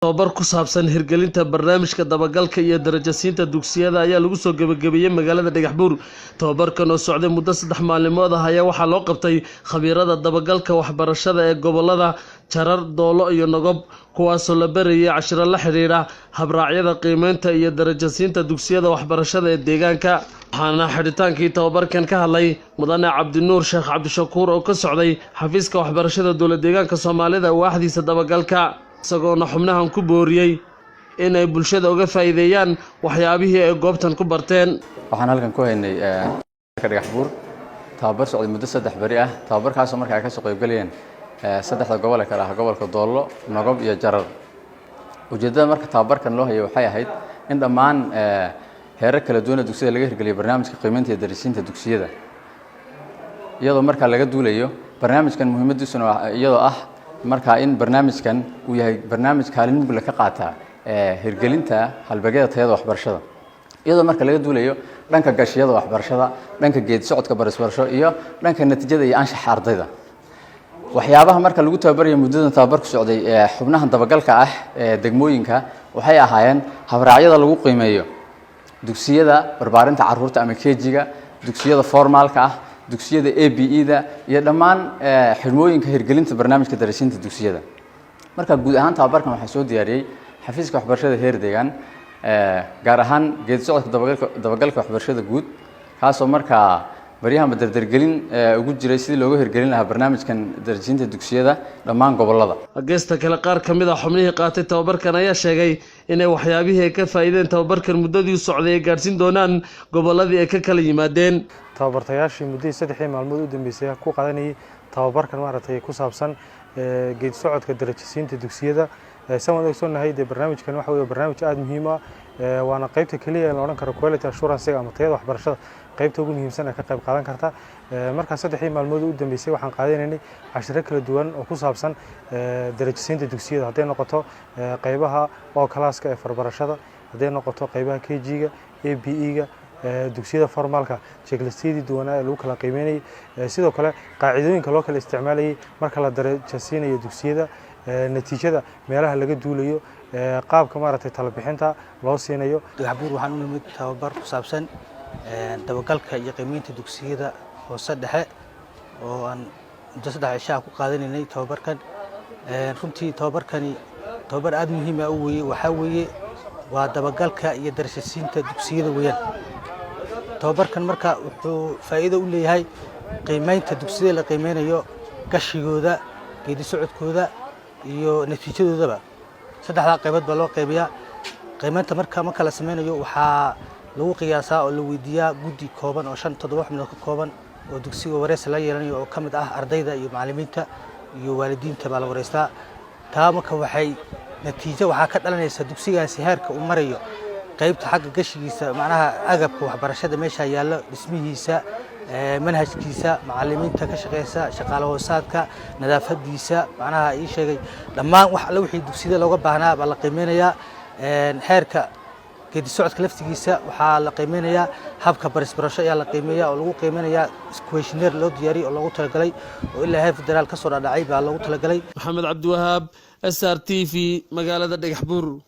tababar ku saabsan hirgelinta barnaamijka dabagalka iyo darajasiinta dugsiyada ayaa lagu soo gabagabeeyay magaalada Dhagaxbuur. Tababarkan oo socday muddo 3 maalmood ah ayaa waxaa loo qabtay khabiirada dabagalka waxbarashada ee gobolada Jarar, Doolo iyo Nogob, kuwaasoo la barayay cashiro la xiriira habraacyada qiimeynta iyo darajasiinta dugsiyada waxbarashada ee deegaanka. waxaana xidhitaankii tababarkan ka hadlay mudane Cabdinuur Sheekh Cabdishakuur oo ka socday xafiiska waxbarashada dowladda deegaanka Soomaalida waaxdiisa dabagalka, isagoona xubnahan ku booriyay inay bulshada uga faa'iideeyaan waxyaabihii ay goobtan ku barteen. waxaan halkan ku haynay Dhagaxbuur tababar socday muddo 3 bari ah. tababarkaas oo markaa ay ka soo qayb galayeen saddexda gobol ee kala ah gobolka Doolo, Nogob iyo Jarar. ujeedada marka tababarkan loo hayay waxay ahayd in dhammaan heerar kala duwan dugsiyada laga hirgeliyo barnaamijka qiimeynta iyo darajasiinta dugsiyada, iyadoo markaa laga duulayo barnaamijkan muhiimadiisuna iyadoo ah markaa in barnaamijkan uu yahay barnaamij kaalin mug leh ka qaata hirgelinta halbeegyada tayada waxbarashada, iyadoo marka laga duulayo dhanka gashiyada waxbarashada, dhanka geedi socodka barasbarasho iyo dhanka natiijada iyo anshaxa ardayda. waxyaabaha marka lagu tababarayo muddada tababarku socday xubnahan dabagalka ah ee degmooyinka waxay ahaayeen habraacyada lagu qiimeeyo dugsiyada barbaarinta carruurta ama KG-ga, dugsiyada formalka ah, dugsiyada ABE-da iyo dhammaan xirmooyinka hirgelinta barnaamijka darajasiinta dugsiyada. marka guud ahaan tababarkan waxaa soo diyaariyay xafiiska waxbarashada heer deegaan, gaar ahaan geedi socodka dabagalka waxbarashada guud, kaasoo markaa baryahan dardargelin ugu jiray sidii looga hirgelin lahaa barnaamijkan darajasiinta dugsiyada dhammaan gobolada. Geesta kale qaar ka mid ah xubnihii qaatay tababarkan ayaa sheegay inay waxyaabihii ay ka faa'iideen tababarkan muddadii socday ay gaarsiin doonaan goboladii ay ka kala yimaadeen. tababartayaashii muddadii 3 maalmood u dambeysay ku qaadanayay tababarkan maaragtay ku saabsan geedi socodka darajasiinta dugsiyada. Samaan ogsoonahay barnaamijkan waxa weeye barnaamij aad muhiim ah, waana qaybta kaliya ee la oran karo quality assurance ama tayada waxbarashada qaybta ugu muhiimsan ee ka qayb qaadan karta. marka 3 maalmood u dambeysay waxaan qaadanaynay cashiro kala duwan oo ku saabsan darajasiinta dugsiyada, haday noqoto qaybaha oo kalaaska ee farbarashada, haday noqoto qaybaha KG-ga, ABE-ga, dugsiyada formalka, checklistiyada duwanaa ee lagu kala qiimeeyay, sidoo kale qaacidooyinka loo kala isticmaalayay marka la darajasiinayo dugsiyada, natiijada meelaha laga duulayo, qaabka maaragtay talo bixinta loo siinayo. Dhagaxbuur waxaan u nimid tababar ku saabsan dabagalka iyo qiimeynta dugsiyada hoose dhexe oo aan muddo 3 cisho ku qaadanaynay tababarkan. runtii tababarkani tababar aad muhiim ah u weeye, waxa weeye waa dabagalka iyo darajasiinta dugsiyada weeyaan. tababarkan marka wuxuu faa'iido u leeyahay qiimeynta dugsiyada la qiimeynayo, gashigooda, geedi socodkooda iyo natiijadoodaba. 3 qaybood baa loo qaybiyaa. qiimeynta marka la sameynayo waxaa lagu qiyaasaa oo la weydiiyaa guddi kooban oo 5-7 xubnood ka kooban oo dugsiga wareys la yeelanayo oo kamid ah ardayda iyo macallimiinta iyo waalidiinta baa la wareystaa. taa marka waxay natiijo waxaa ka dhalanaysa dugsigaasi heerka uu marayo qaybta xagga gashigiisa, macnaha agabka waxbarashada meesha yaalo, dhismihiisa, manhajkiisa, macallimiinta ka shaqeysa, shaqaale hoosaadka, nadaafadiisa, macnaha ii sheegay dhammaan wax alla wixii dugsiyada looga baahnaa baa la qiimeynayaa. heerka geedi socodka laftigiisa waxaa la qiimeynayaa, habka barasbarasho ayaa la qiimeeyaa oo lagu qiimeynayaa questionnaire loo diyaariyay oo loogu talagalay oo ilaa heer federaal ka soo dhacay baa loogu talagalay. Maxamed Cabdiwahaab, SRTV, magaalada Dhagaxbuur.